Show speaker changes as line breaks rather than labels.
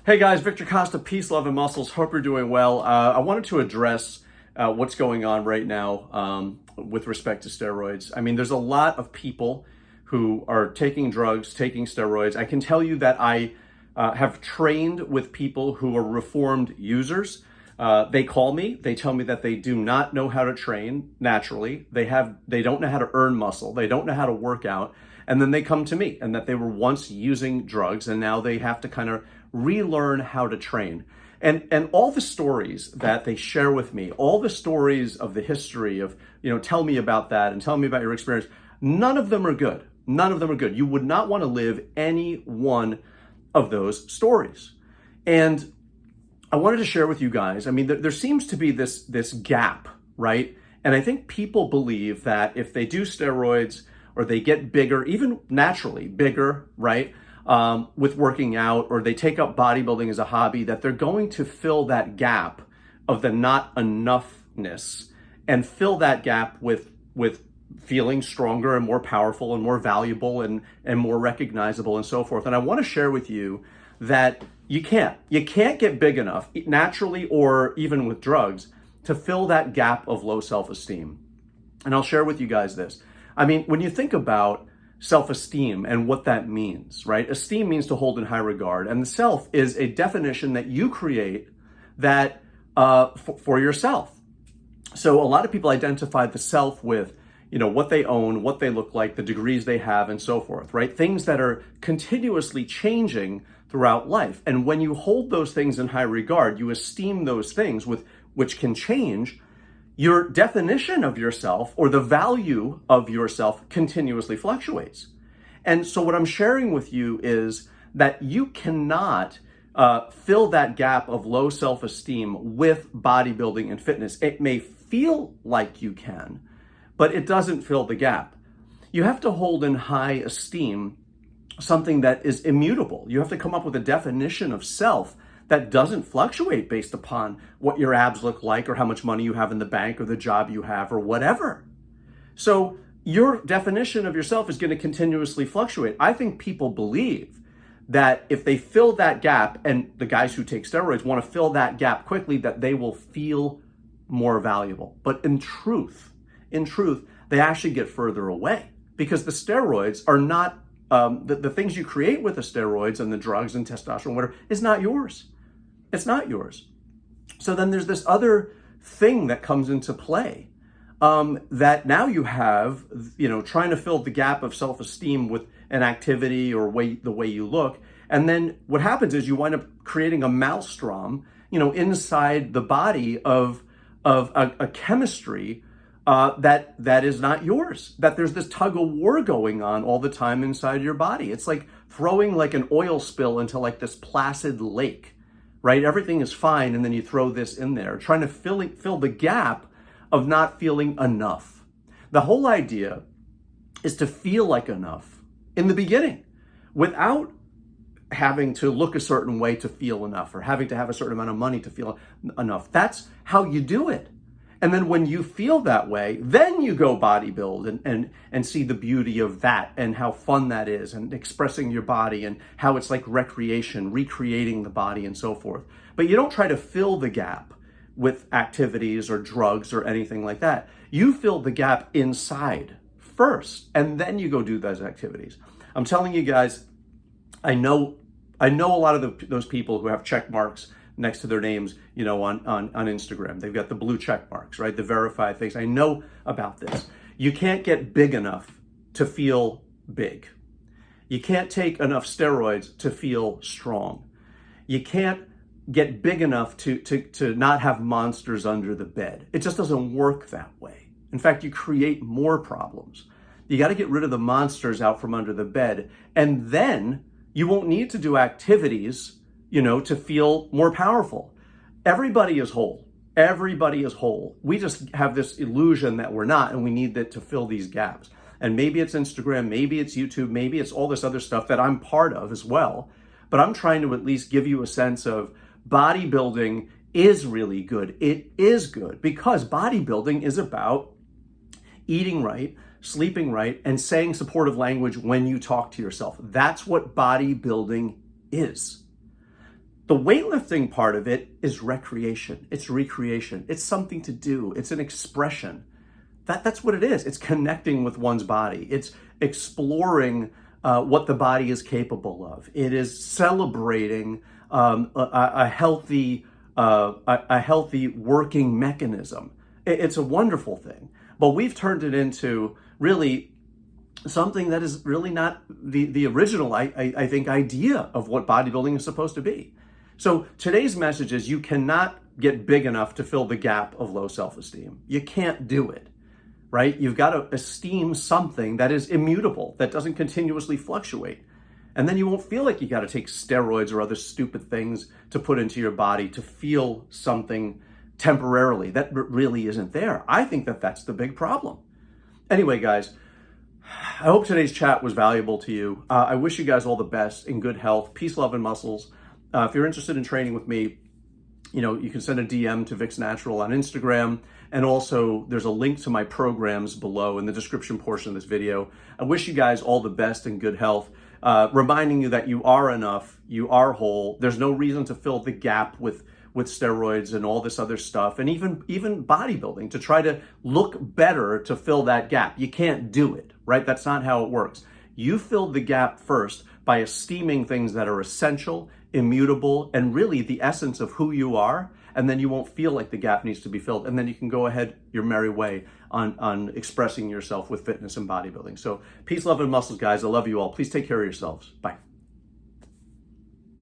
Hey guys, Victor Costa, Peace, Love, and Muscles. Hope you're doing well. I wanted to address what's going on right now with respect to steroids. I mean, there's a lot of people who are taking drugs, taking steroids. I can tell you that I have trained with people who are reformed users. They call me, they tell me that they do not know how to train naturally. They don't know how to earn muscle. They don't know how to work out. And then they come to me and that they were once using drugs and now they have to kind of relearn how to train. And all the stories that they share with me, all the stories of the history of, tell me about that and tell me about your experience, none of them are good. None of them are good. You would not want to live any one of those stories. And I wanted to share with you guys, I mean, there seems to be this gap, right? And I think people believe that if they do steroids or they get bigger, even naturally bigger, right? With working out, or they take up bodybuilding as a hobby, that they're going to fill that gap of the not enoughness and fill that gap with feeling stronger and more powerful and more valuable and more recognizable and so forth. And I want to share with you that you can't get big enough naturally or even with drugs to fill that gap of low self-esteem. And I'll share with you guys this. I mean, when you think about self-esteem and what that means, right? Esteem means to hold in high regard, and the self is a definition that you create that for yourself. So a lot of people identify the self with, what they own, what they look like, the degrees they have, and so forth, right? Things that are continuously changing throughout life. And when you hold those things in high regard, you esteem those things which can change. Your definition of yourself or the value of yourself continuously fluctuates. And so what I'm sharing with you is that you cannot fill that gap of low self-esteem with bodybuilding and fitness. It may feel like you can, but it doesn't fill the gap. You have to hold in high esteem something that is immutable. You have to come up with a definition of self that doesn't fluctuate based upon what your abs look like or how much money you have in the bank or the job you have or whatever. So your definition of yourself is going to continuously fluctuate. I think people believe that if they fill that gap, and the guys who take steroids want to fill that gap quickly, that they will feel more valuable. But in truth, they actually get further away because the steroids are not, the things you create with the steroids and the drugs and testosterone, whatever, is not yours. It's not yours. So then there's this other thing that comes into play that now you have, trying to fill the gap of self-esteem with an activity or the way you look. And then what happens is you wind up creating a maelstrom, inside the body of a chemistry that is not yours, that there's this tug of war going on all the time inside your body. It's like throwing like an oil spill into like this placid lake, right? Everything is fine. And then you throw this in there, trying to fill the gap of not feeling enough. The whole idea is to feel like enough in the beginning without having to look a certain way to feel enough or having to have a certain amount of money to feel enough. That's how you do it. And then when you feel that way, then you go bodybuild and see the beauty of that and how fun that is and expressing your body and how it's like recreation, recreating the body and so forth. But you don't try to fill the gap with activities or drugs or anything like that. You fill the gap inside first, and then you go do those activities. I'm telling you guys, I know a lot of those people who have check marks next to their names, on Instagram. They've got the blue check marks, right? The verified things. I know about this. You can't get big enough to feel big. You can't take enough steroids to feel strong. You can't get big enough to not have monsters under the bed. It just doesn't work that way. In fact, you create more problems. You got to get rid of the monsters out from under the bed, and then you won't need to do activities to feel more powerful. Everybody is whole. Everybody is whole. We just have this illusion that we're not, and we need that to fill these gaps. And maybe it's Instagram, maybe it's YouTube, maybe it's all this other stuff that I'm part of as well. But I'm trying to at least give you a sense of bodybuilding is really good. It is good because bodybuilding is about eating right, sleeping right, and saying supportive language when you talk to yourself. That's what bodybuilding is. The weightlifting part of it is recreation. It's recreation. It's something to do. It's an expression. That's what it is. It's connecting with one's body. It's exploring what the body is capable of. It is celebrating a healthy working mechanism. It's a wonderful thing. But we've turned it into really something that is really not the original, I think, idea of what bodybuilding is supposed to be. So today's message is you cannot get big enough to fill the gap of low self-esteem. You can't do it, right? You've got to esteem something that is immutable, that doesn't continuously fluctuate. And then you won't feel like you got to take steroids or other stupid things to put into your body to feel something temporarily that really isn't there. I think that that's the big problem. Anyway, guys, I hope today's chat was valuable to you. I wish you guys all the best in good health, peace, love, and muscles. If you're interested in training with me, you can send a DM to Vicsnatural on Instagram. And also there's a link to my programs below in the description portion of this video. I wish you guys all the best and good health. Reminding you that you are enough, you are whole. There's no reason to fill the gap with steroids and all this other stuff, and even bodybuilding to try to look better to fill that gap. You can't do it, right? That's not how it works. You filled the gap first by esteeming things that are essential, immutable, and really the essence of who you are, and then you won't feel like the gap needs to be filled, and then you can go ahead your merry way on expressing yourself with fitness and bodybuilding. So peace, love, and muscles, guys. I love you all. Please take care of yourselves. Bye.